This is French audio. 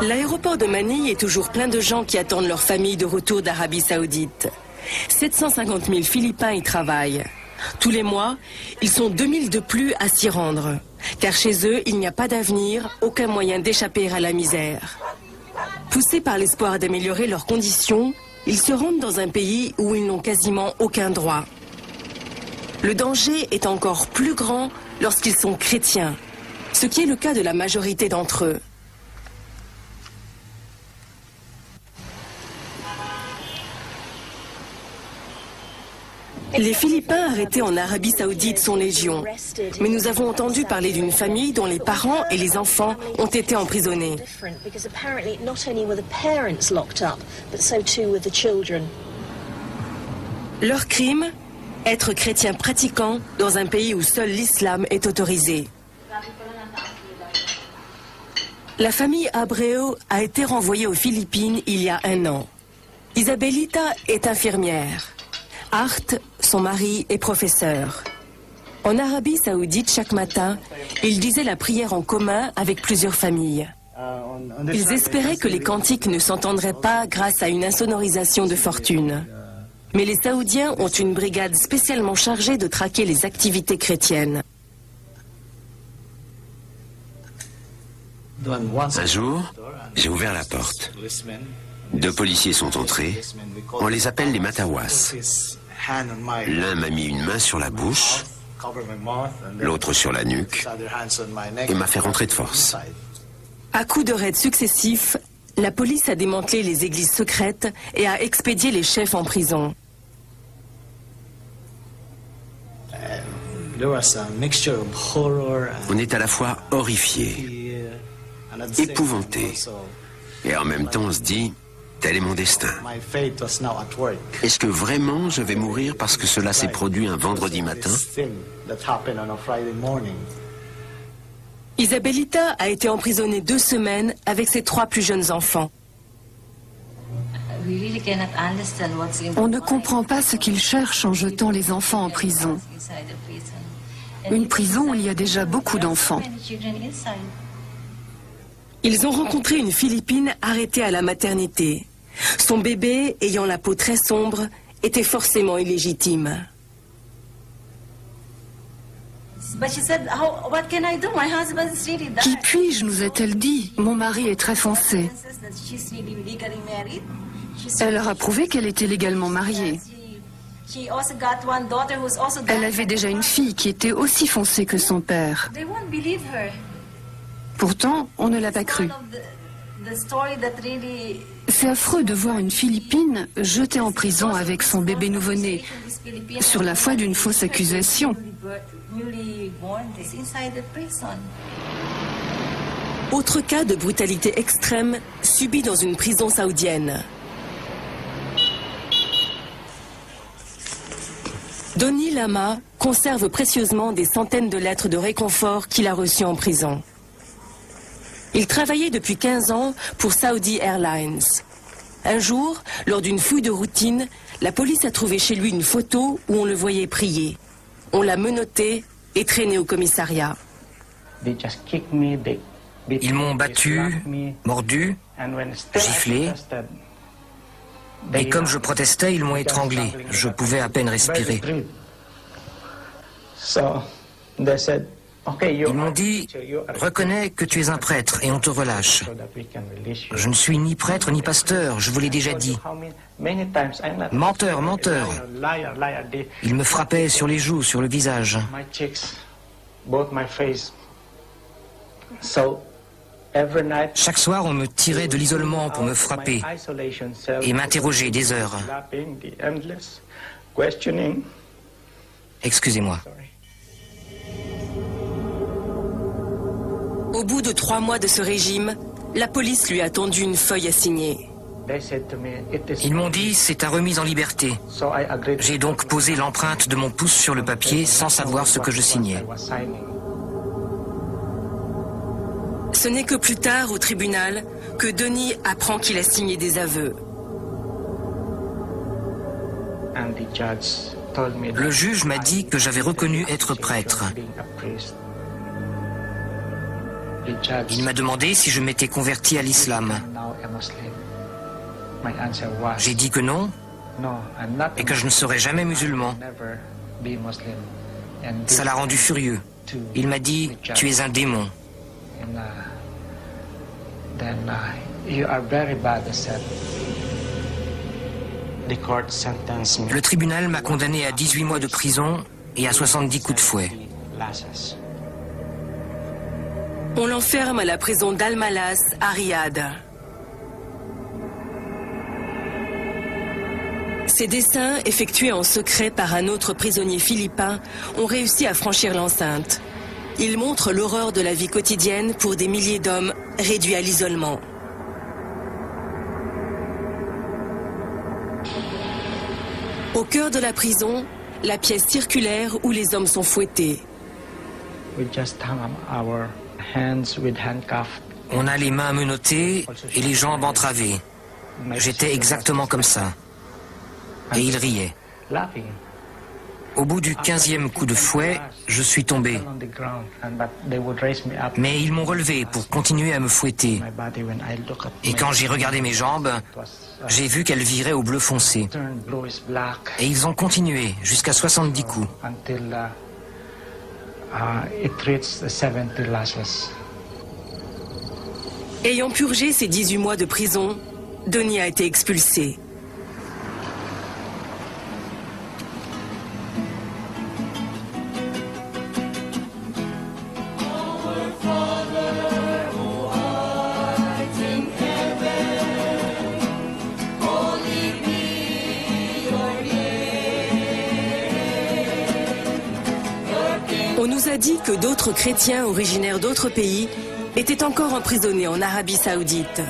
L'aéroport de Manille est toujours plein de gens qui attendent leur famille de retour d'Arabie Saoudite. 750 000 Philippins y travaillent. Tous les mois, ils sont 2000 de plus à s'y rendre. Car chez eux, il n'y a pas d'avenir, aucun moyen d'échapper à la misère. Poussés par l'espoir d'améliorer leurs conditions, ils se rendent dans un pays où ils n'ont quasiment aucun droit. Le danger est encore plus grand lorsqu'ils sont chrétiens, ce qui est le cas de la majorité d'entre eux. Les Philippins arrêtés en Arabie Saoudite sont légion, mais nous avons entendu parler d'une famille dont les parents et les enfants ont été emprisonnés. Leur crime, être chrétien pratiquant dans un pays où seul l'islam est autorisé. La famille Abreu a été renvoyée aux Philippines il y a 1 an. Isabelita est infirmière. Art, son mari, est professeur. En Arabie Saoudite, chaque matin, ils disaient la prière en commun avec plusieurs familles. Ils espéraient que les cantiques ne s'entendraient pas grâce à une insonorisation de fortune. Mais les Saoudiens ont une brigade spécialement chargée de traquer les activités chrétiennes. Un jour, j'ai ouvert la porte. 2 policiers sont entrés. On les appelle les Matawas. L'un m'a mis une main sur la bouche, l'autre sur la nuque, et m'a fait rentrer de force. À coups de raids successifs, la police a démantelé les églises secrètes et a expédié les chefs en prison. On est à la fois horrifié, épouvanté, et en même temps on se dit, tel est mon destin. Est-ce que vraiment je vais mourir parce que cela s'est produit un vendredi matin? Isabelita a été emprisonnée 2 semaines avec ses 3 plus jeunes enfants. On ne comprend pas ce qu'ils cherchent en jetant les enfants en prison. Une prison où il y a déjà beaucoup d'enfants. Ils ont rencontré une Philippine arrêtée à la maternité. Son bébé, ayant la peau très sombre, était forcément illégitime. Qui puis-je, nous a-t-elle dit? Mon mari est très foncé. Elle leur a prouvé qu'elle était légalement mariée. Elle avait déjà une fille qui était aussi foncée que son père. Pourtant, on ne l'a pas cru. C'est affreux de voir une Philippine jetée en prison avec son bébé nouveau-né, sur la foi d'une fausse accusation. Autre cas de brutalité extrême subi dans une prison saoudienne. Donny Lama conserve précieusement des centaines de lettres de réconfort qu'il a reçues en prison. Il travaillait depuis 15 ans pour Saudi Airlines. Un jour, lors d'une fouille de routine, la police a trouvé chez lui une photo où on le voyait prier. On l'a menotté et traîné au commissariat. Ils m'ont battu, mordu, giflé. Et comme je protestais, ils m'ont étranglé. Je pouvais à peine respirer. Ils m'ont dit, reconnais que tu es un prêtre et on te relâche. Je ne suis ni prêtre ni pasteur, je vous l'ai déjà dit. Menteur, menteur. Ils me frappaient sur les joues, sur le visage. Chaque soir, on me tirait de l'isolement pour me frapper et m'interroger des heures. Excusez-moi. Au bout de 3 mois de ce régime, la police lui a tendu une feuille à signer. Ils m'ont dit, c'est ta remise en liberté. J'ai donc posé l'empreinte de mon pouce sur le papier sans savoir ce que je signais. Ce n'est que plus tard, au tribunal, que Donny apprend qu'il a signé des aveux. Le juge m'a dit que j'avais reconnu être prêtre. Il m'a demandé si je m'étais converti à l'islam. J'ai dit que non, et que je ne serais jamais musulman. Ça l'a rendu furieux. Il m'a dit, tu es un démon. Le tribunal m'a condamné à 18 mois de prison et à 70 coups de fouet. On l'enferme à la prison d'Al-Malas à Riyad. Ces dessins, effectués en secret par un autre prisonnier philippin, ont réussi à franchir l'enceinte. Ils montrent l'horreur de la vie quotidienne pour des milliers d'hommes réduits à l'isolement. Au cœur de la prison, la pièce circulaire où les hommes sont fouettés. On a les mains menottées et les jambes entravées. J'étais exactement comme ça. Et il riait. Au bout du 15e coup de fouet, je suis tombé. Mais ils m'ont relevé pour continuer à me fouetter. Et quand j'ai regardé mes jambes, j'ai vu qu'elles viraient au bleu foncé. Et ils ont continué jusqu'à 70 coups. Ayant purgé ses 18 mois de prison, Denis a été expulsé. On nous a dit que d'autres chrétiens originaires d'autres pays étaient encore emprisonnés en Arabie Saoudite.